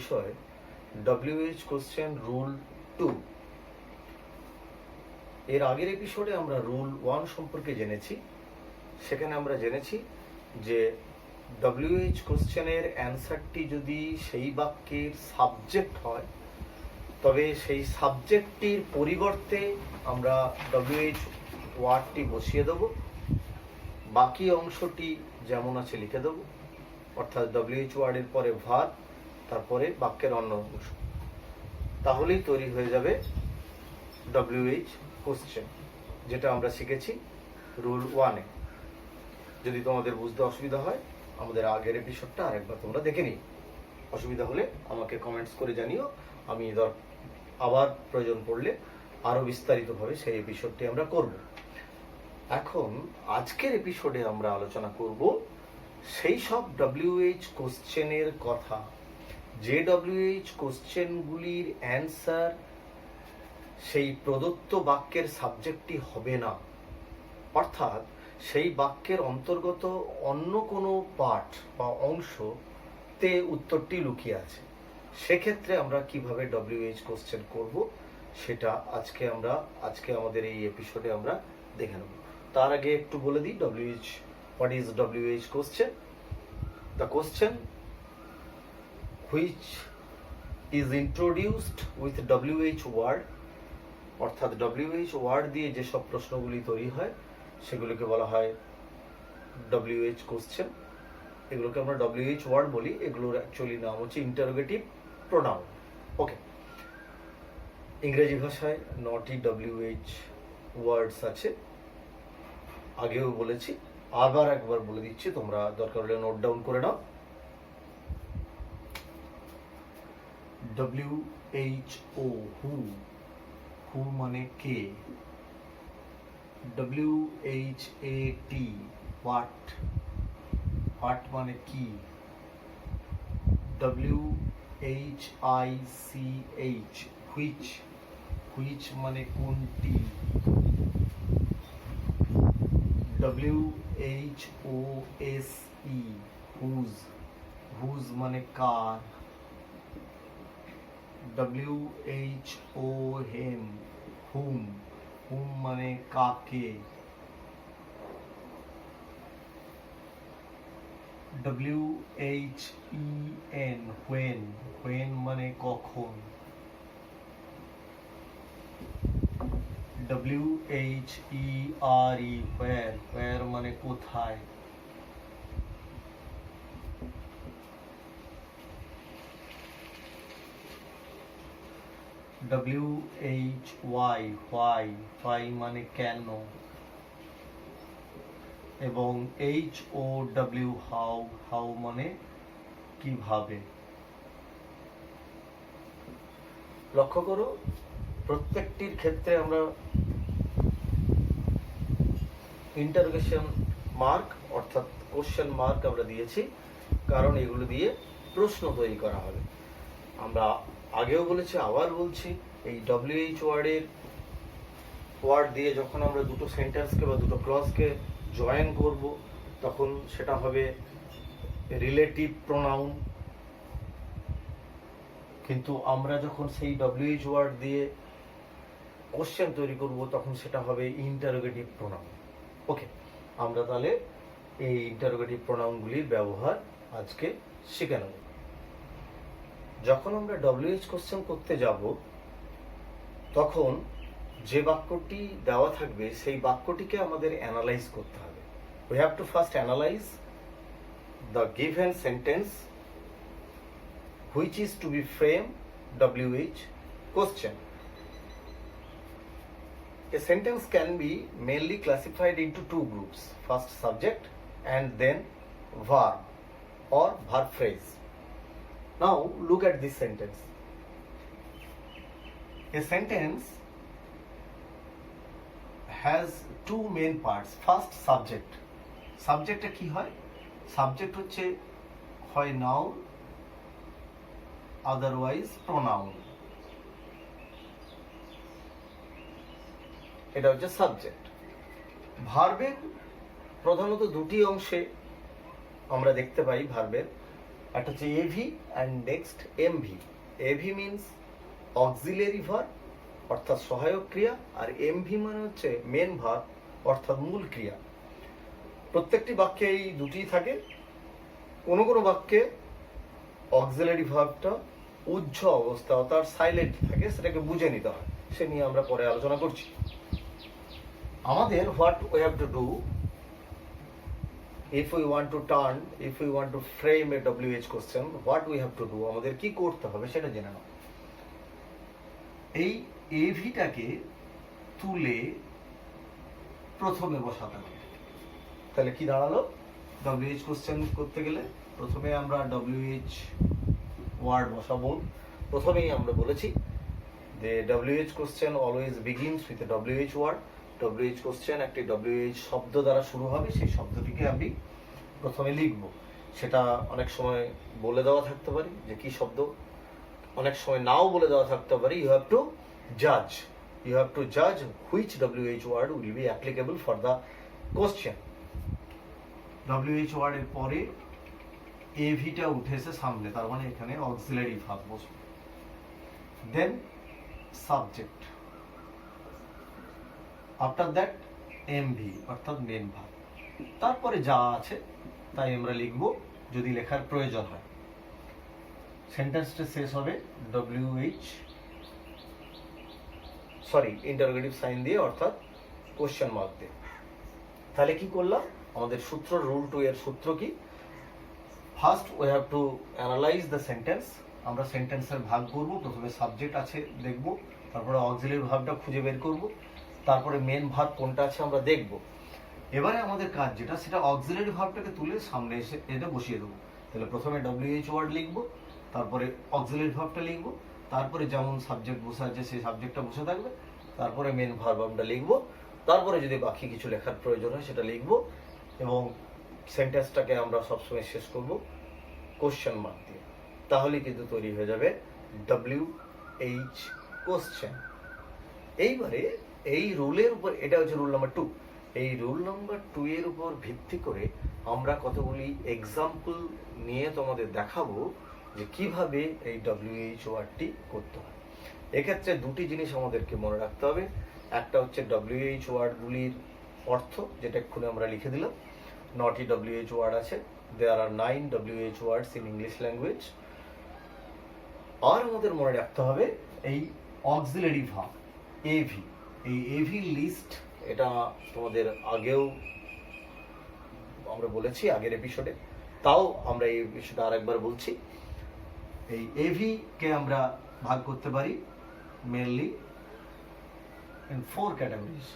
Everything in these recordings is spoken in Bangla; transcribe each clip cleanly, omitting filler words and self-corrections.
বিষয় WH কোশ্চেন রুল 2। এর আগের এপিসোডে আমরা রুল 1 সম্পর্কে জেনেছি। সেখানে আমরা জেনেছি যে WH কোশ্চেনের অ্যান্সারটি যদি সেই বাক্যের সাবজেক্ট হয় তবে সেই সাবজেক্টটির পরিবর্তে আমরা WH ওয়ার্ডটি বসিয়ে দেব, বাকি অংশটি যেমন আছে লিখে দেব, অর্থাৎ WH ওয়ার্ডের পরে ভার্ব, তারপরে বাক্যের অন্য অংশ, তাহলেই তৈরি হয়ে যাবে WH কোশ্চেন, যেটা আমরা শিখেছি রুল 1-এ। যদি তোমাদের বুঝতে অসুবিধা হয় আমাদের আগের এপিসোডটা আরেকবার তোমরা দেখে নিও। অসুবিধা হলে আমাকে কমেন্টস করে জানিও, আমি আবার প্রয়োজন পড়লে আরো বিস্তারিতভাবে সেই এপিসোডটি আমরা করব। এখন আজকের এপিসোডে আমরা আলোচনা করব সেই সব WH কোশ্চেনের কথা যে WH কোশ্চেনগুলির অ্যান্সার সেই প্রদত্ত বাক্যের সাবজেক্টটি হবে না, অর্থাৎ সেই বাক্যের অন্তর্গত অন্য কোনো পার্ট বা অংশতে উত্তরটি লুকিয়ে আছে। সেক্ষেত্রে আমরা কিভাবে WH কোশ্চেন করব সেটা আজকে আমাদের এই এপিসোডে আমরা দেখে নেব। তার আগে একটু বলে দিই what is WH question? The question which is introduced with WH word, অর্থাৎ WH ওয়ার্ড দিয়ে যেসব প্রশ্নগুলি তৈরি হয় সেগুলোকে বলা হয় WH কোশ্চেন। এগুলোকে আমরা WH ওয়ার্ড বলি, এগুলোর অ্যাকচুয়ালি নাম হচ্ছে ইন্টারোগেটিভ প্রোনাউন। ওকে, ইংরেজি ভাষায় 9টি WH ওয়ার্ডস আছে, আগেও বলেছি, আবার একবার বলে দিচ্ছি, তোমরা দরকার হলে নোট ডাউন করে নাও। WHO হু মানে কে, WHAT হোয়াট মানে কি, WHICH হুইচ মানে কোনটি, WHOSE হুজ মানে কার, WHOM হুম মানে কাকে, WHEN when মানে কখন, WHERE where মানে কোথায়, WHY why মানে কেন, এবং HOW how মানে কিভাবে। লক্ষ্য করো, প্রত্যেকটির ক্ষেত্রে আমরা ইন্টারোগেশন মার্ক অর্থাৎ কোশ্চেন মার্ক আমরা দিয়েছি, কারণ এগুলো দিয়ে প্রশ্ন তৈরি করা হবে। আমরা আগেও বলেছি, আবার বলছি, এই WH ওয়ার্ড দিয়ে যখন আমরা দুটো সেন্টেন্সকে বা দুটো ক্লজকে জয়েন করব তখন সেটা হবে রিলেটিভ প্রোনাউন, কিন্তু আমরা যখন সেই WH ওয়ার্ড দিয়ে কোশ্চেন তৈরি করব তখন সেটা হবে ইন্টারোগেটিভ প্রোনাউন। ওকে, আমরা তাহলে এই ইন্টারোগেটিভ প্রোনাউনগুলির ব্যবহার আজকে শিখে নেব। যখন আমরা WH কোশ্চেন করতে যাব তখন যে বাক্যটি দেওয়া থাকবে সেই বাক্যটিকে আমাদের অ্যানালাইজ করতে হবে। We have to first analyze the given sentence which is to be framed WH question. A sentence can be mainly classified into two groups, first subject and then verb or verb phrase. Now look at this sentence. A sentence has two main parts. First, subject. সাবজেক্টটা কি হয়? সাবজেক্ট হচ্ছে হয় নাউন, আদারওয়াইজ প্রোনাউন। এটা হচ্ছে সাবজেক্ট। ভার্বের প্রধানত দুটি অংশে আমরা দেখতে পাই ভার্বের। একটা হচ্ছে AV and next MV. AV means auxiliary verb অর্থাৎ সহায়ক ক্রিয়া, আর এমভি মানে হচ্ছে মেন ভার্ব অর্থাৎ মূল ক্রিয়া। প্রত্যেকটি বাক্যে এই দুটিই থাকে। কোনো কোনো বাক্যে অক্সিলারি ভার্বটা উজ্জ অবস্থা অর্থাৎ সাইলেন্ট থাকে, সেটাকে বুঝে নিতে হয়, সে নিয়ে আমরা পরে আলোচনা করছি। আমাদের what we have to do if we want to turn, if we want to frame a WH question, what we have to do, আমাদের কি করতে হবে সেটা জেনে নাও। এই এভিটাকে তুলে প্রথমে বসাতে হবে। তাহলে কি দাঁড়ালো? WH কোশ্চেন করতে গেলে প্রথমে আমরা WH ওয়ার্ড বসাবো। প্রথমেই আমরা বলেছি যে WH question always begins with a WH word. WH question একটি WH শব্দ দ্বারা শুরু হবে, সেই শব্দটিকে আমি প্রথমে লিখব। সেটা অনেক সময় বলে দেওয়া থাকতে পারি যে কি শব্দ, অনেক সময় নাও বলে দেওয়া থাকতে পারি। ইউ হ্যাভ টু জাজ which WH word will be applicable for the question. WH ওয়ার্ডের পরে এভিটা উঠেছে সামনে, তার মানে এখানে অক্সিলারি ভার্ব বসবে। Then subject, after that MV অর্থাৎ মেন ভার্ব। তারপরে যা আছে তাই আমরা লিখব যদি লেখার প্রয়োজন হয়। সেন্টেন্সটা শেষ হবে ইন্টারোগেটিভ সাইন দিয়ে অর্থাৎ কোশ্চেন মার্ক দিয়ে। তাহলে কি করলাম? আমাদের সূত্র রুল 2 এর সূত্র কি? First we have to analyse the sentence. আমরা সেন্টেন্সের ভাগ করব। প্রথমে সাবজেক্ট আছে দেখব, তারপরে অক্সিলারি ভার্বটা খুঁজে বের করব, তারপরে মেন ভার্ব কোনটা আছে আমরা দেখব। এবারে আমাদের কাজ যেটা, সেটা অক্সিলারি ভার্বটাকে তুলে সামনে এসে এটা বসিয়ে দেবো। তাহলে প্রথমে WH ওয়ার্ড লিখব, তারপরে অক্সিলারি ভার্বটা লিখব, তারপরে যেমন সাবজেক্ট বসে আছে সেই সাবজেক্টটা বসে থাকবে, তারপরে মেন ভার্ব আমরা লিখব, তারপরে যদি বাকি কিছু লেখার প্রয়োজন হয় সেটা লিখব, এবং সেন্টেন্সটাকে আমরা সবসময় শেষ করব কোশ্চেন মার্ক দিয়ে। তাহলে কিন্তু তৈরি হয়ে যাবে WH কোশ্চেন। এইবারে এই রুলের উপর, এটা হচ্ছে রুল নাম্বার 2, এই রুল নাম্বার 2 এর উপর ভিত্তি করে আমরা কতগুলি এক্সাম্পল নিয়ে তোমাদের দেখাবো যে কিভাবে এই WH ওয়ার্ডটি করতে হয়। এক্ষেত্রে দুটি জিনিস আমাদেরকে মনে রাখতে হবে। একটা হচ্ছে WH ওয়ার্ডগুলির অর্থ, যেটা এক্ষুনি আমরা লিখে দিলাম। 9টি WH ওয়ার্ড আছে, there are 9 WH words in English language. আর আমাদের মনে রাখতে হবে এই অক্সিলারি ভার্ব এভি, এই এভি লিস্ট, এটা তোমাদের আগেও আমরা বলেছি আগের এপিসোডে, তাও আমরা এই এপিসোডে আরেকবার বলছি। এই এভি কে আমরা ভাগ করতে পারি mainly in 4 categories.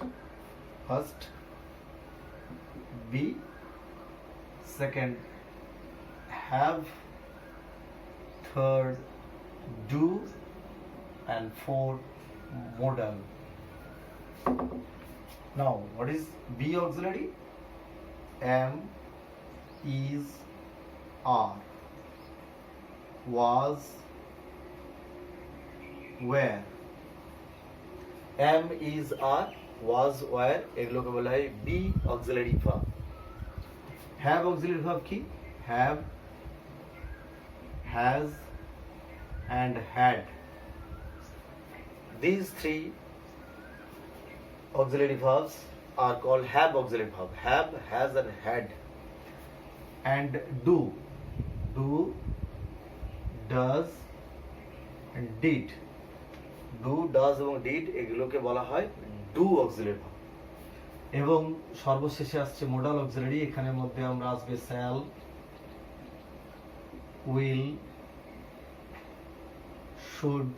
First, be, second, have, third, do, and fourth, modal. Now, what is be auxiliary? Am, is, are, was, were. am, is, are, was, were এগুলোকে বলা হয় be auxiliary verb. have auxiliary verb কি? have, has, and had. These three auxiliary verbs are called have auxiliary verb. Have, has, and had. And do, does, and did. Do, does এবং ডিড এগুলোকে বলা হয় ডু অক্সিলারি ভার্ব। এবং সর্বশেষে আসছে মোডাল অক্সিলারি। এখানের মধ্যে আমরা আসবে shall, will, should,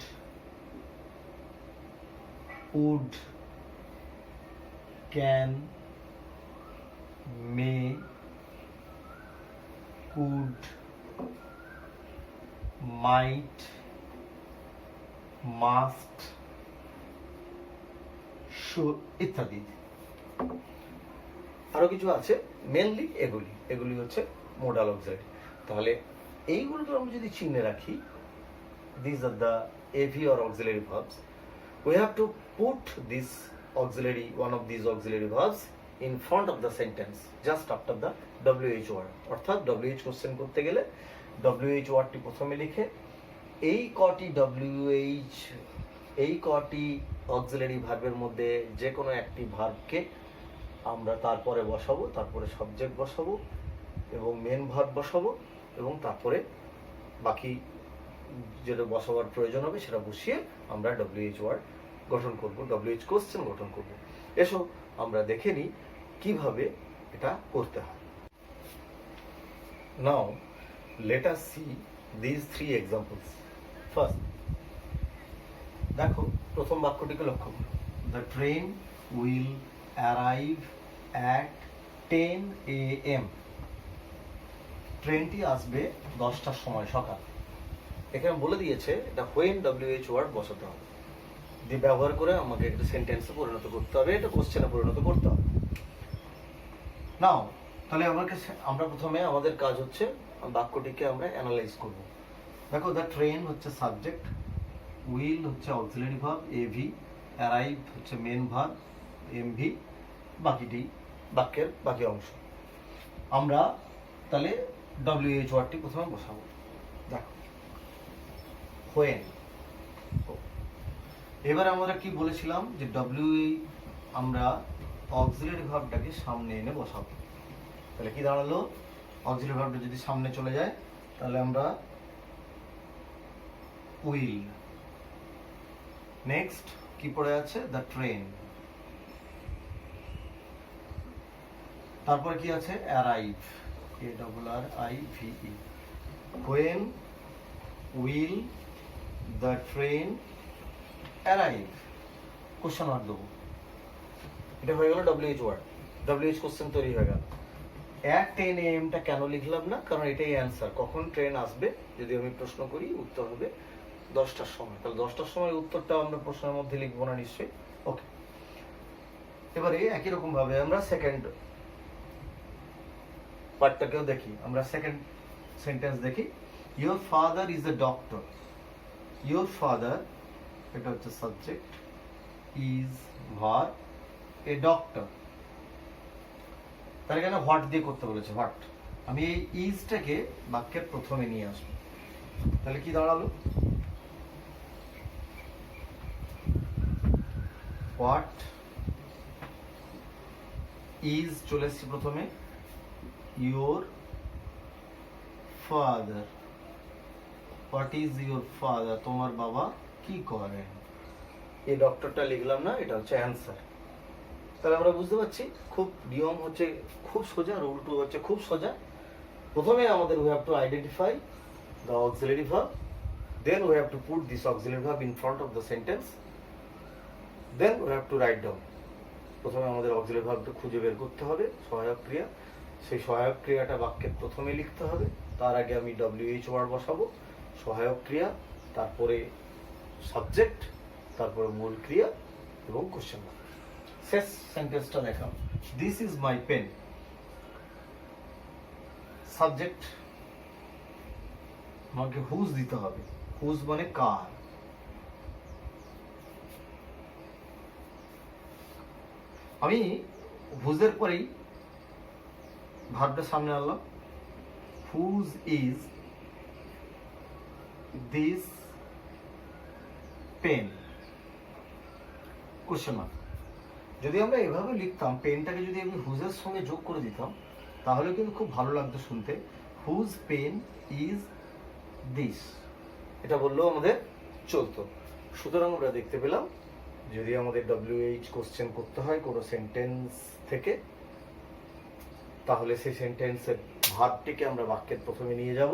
would, can, may, could, might, must, should ইত্যাদি। আরো কিছু আছে, মেনলি এগুলি হচ্ছে মোডাল অক্সিলারি। তাহলে এইগুলোকে আমরা যদি চিহ্নে রাখি, these are the AV or auxiliary verbs. We have to put this auxiliary, one of these auxiliary verbs in front of the sentence just after the WH word. অর্থাৎ WH কোশ্চেন করতে গেলে WH ওয়ার্ডটি প্রথমে লিখে এই কটি অক্সিলারি ভার্বের মধ্যে যে কোনো একটি ভার্বকে আমরা তারপরে বসাবো, তারপরে সাবজেক্ট বসাবো এবং মেন ভার্ব বসাবো এবং তারপরে বাকি যেটা বসাবার প্রয়োজন হবে সেটা বসিয়ে আমরা WH ওয়ার্ড গঠন করব, WH কোশ্চেন গঠন করব। এসো আমরা দেখে নিই কিভাবে এটা করতে হয়। নাও let us see these 3 examples. First, দেখো প্রথম বাক্যটিকে লক্ষ্য করো। The train will arrive at 10 AM. ট্রেনটি আসবে 10টার সময় সকাল। এখানে বলে দিয়েছে এটা when WH ওয়ার্ড বসাতে হবে, দিয়ে ব্যবহার করে আমাকে একটা সেন্টেন্সে পরিণত করতে হবে, এটা কোশ্চেনে পরিণত করতে হবে। নাও তাহলে আমরা প্রথমে আমাদের কাজ হচ্ছে বাক্যটিকে আমরা অ্যানালাইজ করব। দেখো দ্য ট্রেন হচ্ছে সাবজেক্ট, উইল হচ্ছে অক্সিলারি ভার্ব এভি, অ্যারাইভ হচ্ছে মেন ভার্ব এমভি, বাকিটি বাক্যের বাকি অংশ। আমরা তাহলে WH ওয়ার্ডটি প্রথমে বসাবো। দেখো when, এবার আমরা কি বলেছিলাম যে আমরা অক্সিলারি ভার্বটাকে সামনে এনে বসাবো। তাহলে কি দাঁড়ালো, অক্সিলারি ভার্বটা যদি সামনে চলে যায় তাহলে আমরা উইল, নেক্সট কি পড়ে আছে দ্য ট্রেন, তারপর কি আছে arrive ARRIVE, when will the train arrive, question mark দেবো। এটা হয়ে গেল WH ওয়ার্ড, WH কোশ্চেন তৈরি হয়ে গেল। at 10 AM টা কেন লিখলাম না, কারণ এটাই অ্যান্সার। কখন ট্রেন আসবে যদি আমি প্রশ্ন করি উত্তর হবে 10টার সময়, তাহলে 10টার সময় উত্তরটা আমরা প্রশ্নের মধ্যে লিখবো না নিশ্চয়ই। ওকে, এবারে একই রকম ভাবে আমরা সেকেন্ড পার্টটাকেও দেখি। আমরা সেকেন্ড সেন্টেন্স দেখি, your father is a doctor. Your father এটা হচ্ছে subject, is verb, a doctor. তাহলে এখানে হোয়াট দিয়ে করতে বলেছে, হোয়াট। আমি এই ইজটাকে বাক্যের প্রথমে নিয়ে আসবো, তাহলে কি দাঁড়ালো হোয়াট ইজ চলে এসছে প্রথমে, your father, what is your father, তোমার বাবা কি করেন। এই ডক্টরটা লিখলাম না, এটা হচ্ছে অ্যান্সার। তাহলে আমরা বুঝতে পারছি খুব নিয়ম হচ্ছে খুব সোজা, রুলটা হচ্ছে খুব সোজা। প্রথমে আমাদের we have to identify the auxiliary verb, then we have to put this auxiliary verb in front of the sentence, then we have to write down. প্রথমে আমাদের auxiliary verbটা খুঁজে বের করতে হবে, সহায়ক ক্রিয়া। সেই সহায়ক ক্রিয়াটা বাক্যের প্রথমে লিখতে হবে, তার আগে আমি WH ওয়ার্ড বসাবো, সহায়ক ক্রিয়া, তারপরে সাবজেক্ট, তারপরে মূল ক্রিয়া এবং কোশ্চেন মার্ক। শেষ সেন্টেন্সটা দেখাম, this is my pen. Subject আমাকে হুজ দিতে হবে, হুজ মানে কার। আমি হুজের পরেই ভার্বটা সামনে আনলাম, whose is this pen, question mark. যদি আমরা এভাবে লিখতাম, পেনটাকে যদি আমি হুজের সঙ্গে যোগ করে দিতাম তাহলে কিন্তু খুব ভালো লাগতো শুনতে, হুজ পেন ইজ দিস, এটা বললেও আমাদের চলতো। সুতরাং আমরা দেখতে পেলাম যদি আমাদের WH কোশ্চেন করতে হয় কোনো সেন্টেন্স থেকে, তাহলে সেই সেন্টেন্সের ভার্বটিকে আমরা বাক্যের প্রথমে নিয়ে যাব,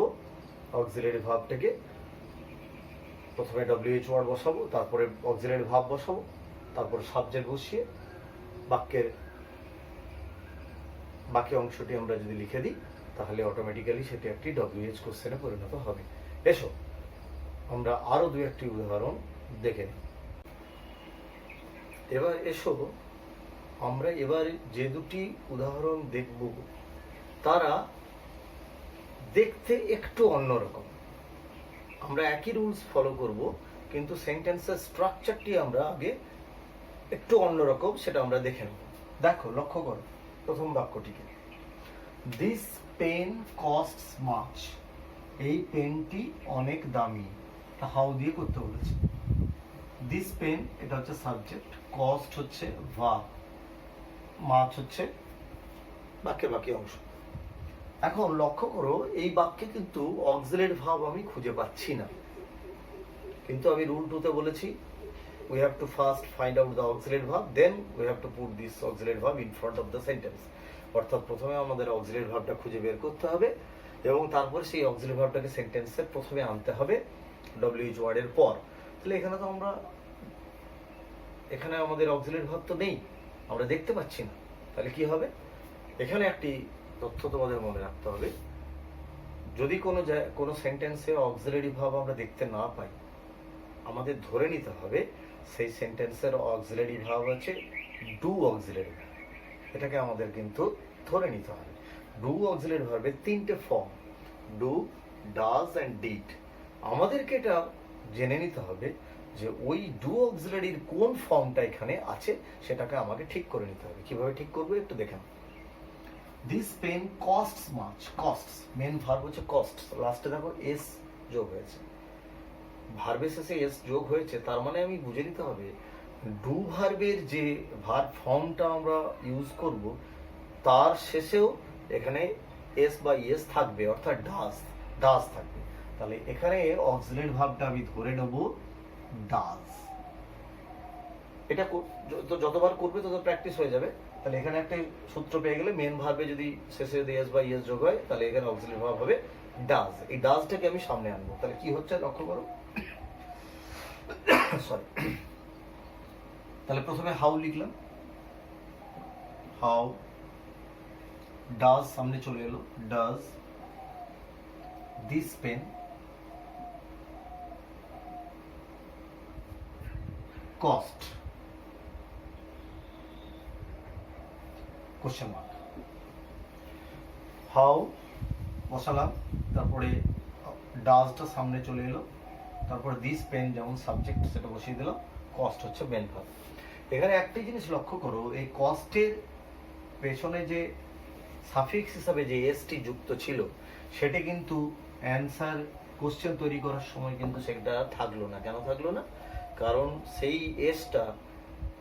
অক্সিলারি ভার্বটাকে প্রথমে WH ওয়ার্ড বসাবো, তারপরে অক্সিলারি ভার্ব বসাবো, তারপর সাবজেক্ট বসিয়ে বাক্যের বাকি অংশটি আমরা যদি লিখে দিই তাহলে অটোমেটিক্যালি সেটি একটি WH কোশ্চেনে পরিণত হবে। এসো আমরা আরো দু একটি উদাহরণ দেখে নিই। এবার এসো আমরা এবার যে দুটি উদাহরণ দেখব তারা দেখতে একটু অন্যরকম। আমরা একই রুলস ফলো করব, কিন্তু সেন্টেন্সের স্ট্রাকচারটি আমরা আগে একটু অন্যরকম, সেটা আমরা দেখে নেব। দেখো, লক্ষ্য করো প্রথম বাক্যটিকে, দিস পেন কস্টস মাচ। এই পেনটি অনেক দামি, হাউ দিয়ে করতে বলেছে। দিস পেন, এটা হচ্ছে সাবজেক্ট, কস্ট হচ্ছে ভার্ব, মাছ হচ্ছে বাক্যের বাকি অংশ। এখন লক্ষ্য করো এই বাক্যে কিন্তু অক্সিলারি ভার্ব আমি খুঁজে পাচ্ছি না, কিন্তু আমি রুল 2 তে বলেছি we have to first find out the auxiliary verb, then we have to put this auxiliary verb in front of the sentence। অর্থাৎ প্রথমে আমাদের auxiliary ভার্বটা খুঁজে বের করতে হবে এবং তারপর সেই auxiliary ভার্বটাকে সেন্টেন্সের প্রথমে আনতে হবে WH ওয়ার্ডের পর। তাহলে এখানে আমাদের auxiliary ভার্ব তো নেই, আমরা দেখতে পাচ্ছি না। তাহলে কি হবে? এখানে একটি তথ্য তোমাদের মনে রাখতে হবে, যদি কোনো সেন্টেন্সে auxiliary ভার্ব আমরা দেখতে না পাই, আমাদের ধরে নিতে হবে সেই সেন্টেন্সের অক্সিলারি ভার্ব আছে ডু অক্সিলারি ভার্ব। এটাকে আমাদের কিন্তু ধরে নিতে হবে। ডু অক্সিলারি ভার্বের 3টে form, do, does and did. আমাদেরকে এটা জেনে নিতে হবে যে ওই ডু অক্সিলারির কোন ফর্মটা এখানে আছে, সেটাকে আমাকে ঠিক করে নিতে হবে। কিভাবে ঠিক করবো একটু দেখেন। This pen costs much, costs main verb হচ্ছে কস্ট, লাস্টে দেখো এস যোগ হয়েছে, ভার্বের শেষে এস যোগ হয়েছে, তার মানে আমি বুঝে নিতে হবে ডু ভার্বের যে ভার্ব ফর্মটা আমরা ইউজ করব তার শেষেও এখানে এস বা ইএস থাকবে, অর্থাৎ ডাজ থাকবে। তাহলে এখানে অক্সিলারি ভার্বটা আমি ধরে নেব ডাজ। এটা যতবার করবে তত প্র্যাকটিস হয়ে যাবে। তাহলে এখানে একটা সূত্র পেয়ে গেলে, মেন ভার্বে যদি শেষে যদি এস বা ইএস যোগ হয় তাহলে এখানে অক্সিলারি ভার্ব হবে ডাজ। এই ডাজটাকে আমি সামনে আনবো। তাহলে কি হচ্ছে লক্ষ্য করো, সরি। তাহলে প্রথমে হাউ লিখলাম, হাউ, ডাজ সামনে চলে এলো, does this pen cost, question mark. How বসালাম, তারপরে ডাজটা সামনে চলে এলো, তারপরে দিস পেন যেমন সাবজেক্ট সেটা বসিয়ে দিলাম, কস্ট হচ্ছে মেন ভার্ব। এখানে একটা জিনিস লক্ষ্য করো, এই কস্টের পেছনে যে সাফিক্স হিসাবে যে এসটি যুক্ত ছিল সেটা কিন্তু অ্যান্সার কোশ্চেন তৈরি করার সময় কিন্তু সেটা থাকলো না। কেন থাকলো না? কারণ সেই এসটা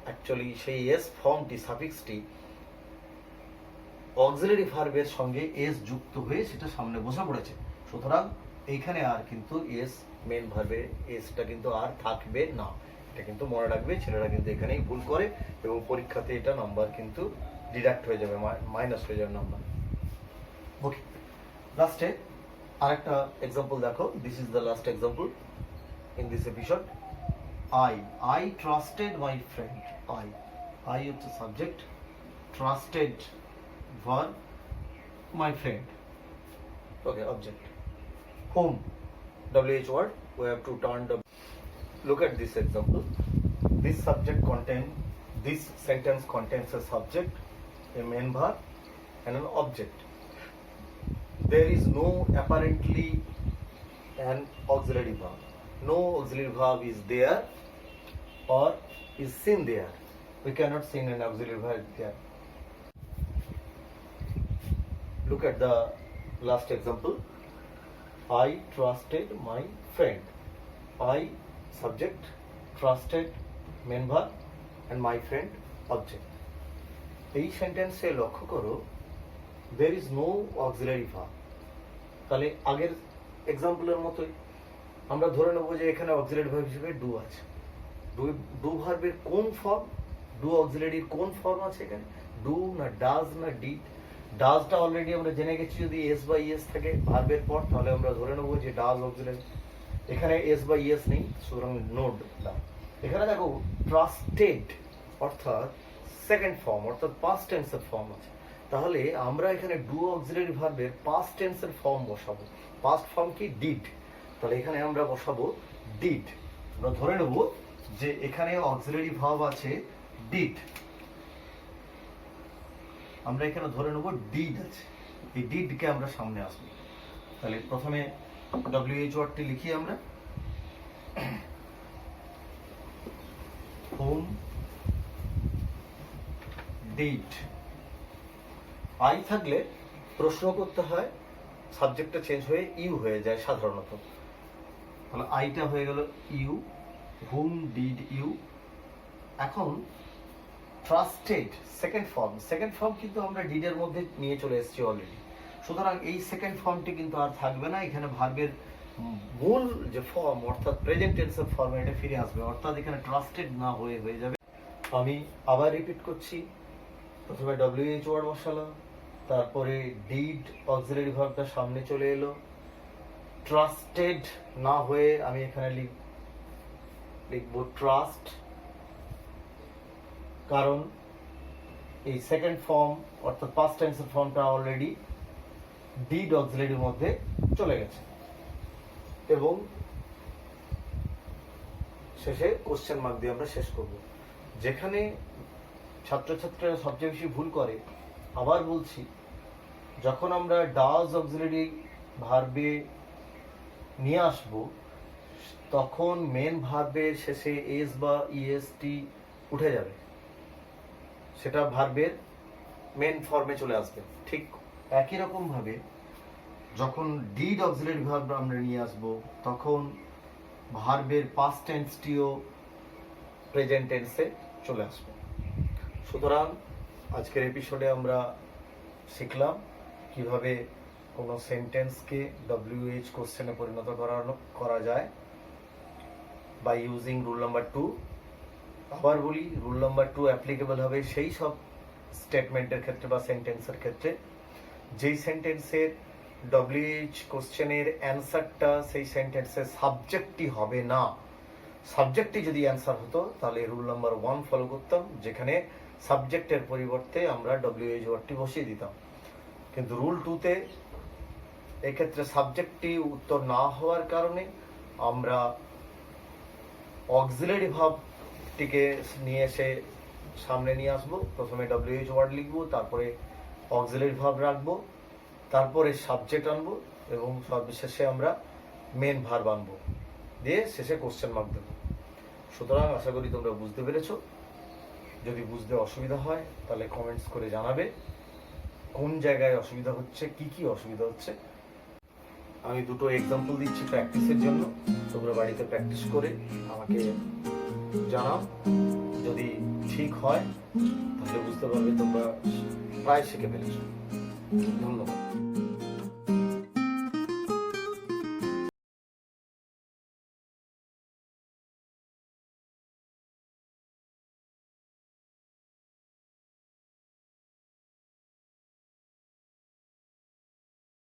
অ্যাকচুয়ালি সেই এস ফর্মটি, সাফিক্সটি অক্সিলারি ভার্বের সঙ্গে এস যুক্ত হয়ে সেটা সামনে বসে পড়েছে। সুতরাং এইখানে আর কিন্তু এস, মেন ভার্বে এসটা কিন্তু আর থাকবে না। এটা কিন্তু মনে রাখবে, ছেলেরা কিন্তু এখানেই ভুল করে এবং পরীক্ষাতে এটা নাম্বার কিন্তু ডিডাক্ট হয়ে যাবে, মাইনাস হয়ে যাবে নাম্বার। ওকে, লাস্টে আরেকটা এক্সাম্পল দেখো। This is the last example in this episode. I trusted my friend. I হচ্ছে subject, trusted verb, my friend, okay, object. Whom, WH word, we have to turn the. Look at this example. This sentence contains a subject, a main verb, and an object. There is no apparently an auxiliary verb. No auxiliary verb is there or is seen there. We cannot see an auxiliary verb there. Look at the last example. I trusted my friend. I subject, trusted main verb, and my friend object. এই সেন্টেন্সে লক্ষ্য করো, there is no auxiliary verb. তাহলে আগের এক্সাম্পলের মতোই আমরা ধরে নেব যে এখানে অক্সিলারি ভার্ব হিসেবে ডু আছে। ডু ভার্বের কোন ফর্ম, ডু অক্সিলারির কোন ফর্ম আছে এখানে? ডু না ডাজ না ডিড? ডাজটা অলরেডি আমরা জেনে গেছি, যদি এস বা ইএস থাকে ভার্বের পর তাহলে আমরা ধরে নেব যে ডাজ অক্সিলারি। এখানে এস বা ইএস নেই, সুতরাং নো ডাজ। এখানে দেখো ট্রাস্টেড অর্থাৎ সেকেন্ড ফর্ম, অর্থাৎ পাস্ট টেন্সের ফর্ম আছে। তাহলে আমরা এখানে ডু অক্সিলারি ভার্বের পাস্ট টেন্সের ফর্ম বসাবো। পাস্ট ফর্ম কি? ডিড। তাহলে এখানে আমরা বসাবো ডিড। আমরা ধরে নেব যে এখানে অক্সিলারি ভার্ব আছে ডিড। আমরা এখানে ধরে নেব ডিড আছে, এই ডিডকে আমরা সামনে আসবো। তাহলে প্রথমে WH ওয়ার্ডটি লিখি আমরা, হোম ডিড। আই থাকলে প্রশ্ন করতে হয় সাবজেক্টটা চেঞ্জ হয়ে ইউ হয়ে যায় সাধারণত। তাহলে আইটা হয়ে গেল ইউ, হুম ডিড ইউ। এখন ট্রাস্টেড সেকেন্ড ফর্ম কিন্তু আমরা ডিডের মধ্যে নিয়ে চলে এসেছি অলরেডি, সুতরাং এই সেকেন্ড ফর্মটি কিন্তু আর থাকবে না। এখানে ভার্বের মূল যে ফর্ম অর্থাৎ প্রেজেন্ট টেন্সের ফর্মে এটা ফিরে আসবে, অর্থাৎ এখানে ট্রাস্টেড না হয়ে যাবে। আমি আবার রিপিট করছি, প্রথমে ডব্লিউএইচ ওয়ার্ড বসালাম, তারপরে ডিড অক্সিলারি ভার্বটা সামনে চলে এলো, ট্রাস্টেড না হয়ে আমি এখানে লিখবো ট্রাস্ট, কারণ এই সেকেন্ড ফর্ম অর্থাৎ পাস্ট টেন্সের ফর্মটা অলরেডি ডিড অক্সিলারির মধ্যে চলে গেছে। এবং শেষে কোশ্চেন মার্ক দিয়ে আমরা শেষ করব। যেখানে ছাত্রছাত্রীরা সবচেয়ে বেশি ভুল করে, আবার বলছি, যখন আমরা ডাজ অক্সিলারি ভার্বে নিয়ে আসব তখন মেন ভার্বের শেষে এস বা ইএসটি উঠে যাবে, সেটা ভার্বের মেন ফর্মে চলে আসবে। ঠিক একই রকম ভাবে যখন ডিড অক্সিলারি ভার্ব আমরা নিয়ে আসব তখন ভার্বের পাস্ট টেন্সটিও প্রেজেন্ট টেন্সে চলে আসবে। সুতরাং আজকের এপিসোডে আমরা শিখলাম কিভাবে কোনো সেন্টেন্সকে ডব্লিউএইচ কোশ্চেনে পরিণত করা যায় বাই ইউজিং রুল নাম্বার 2। আবার বলি, রুল নাম্বার 2 অ্যাপ্লিকেবল হবে সেই সব স্টেটমেন্টের ক্ষেত্রে বা সেন্টেন্সের ক্ষেত্রে যেই সেন্টেন্সের ডব্লিউএইচ কোশ্চেনের অ্যান্সারটা সেই সেন্টেন্সের সাবজেক্টই হবে না। সাবজেক্টই যদি অ্যান্সার হতো তাহলে রুল নাম্বার 1 ফলো করতাম, যেখানে সাবজেক্টের পরিবর্তে আমরা ডব্লিউএইচ ওয়ার্ডটি বসিয়ে দিতাম। কিন্তু রুল 2তে এক্ষেত্রে সাবজেক্টটি উত্তর না হওয়ার কারণে আমরা অক্সিলারি ভার্বটিকে নিয়ে এসে সামনে নিয়ে আসবো। প্রথমে ডব্লিউএইচ ওয়ার্ড লিখবো, তারপরে অক্সিলারি ভার্ব রাখবো, তারপরে সাবজেক্ট আনবো এবং সর্বশেষে আমরা মেন ভার্ব আনবো, দিয়ে শেষে কোশ্চেন মার্ক দেবো। সুতরাং আশা করি তোমরা বুঝতে পেরেছো। যদি বুঝতে অসুবিধা হয় তাহলে কমেন্টস করে জানাবে কোন জায়গায় অসুবিধা হচ্ছে, কি অসুবিধা হচ্ছে। আমি দুটো এক্সাম্পল দিচ্ছি প্র্যাকটিসের জন্য, তোমরা বাড়িতে প্র্যাকটিস করে আমাকে জানাও। যদি ঠিক হয় তাহলে বুঝতে পারবে তোমরা প্রায় শিখে ফেলেছো। ধন্যবাদ।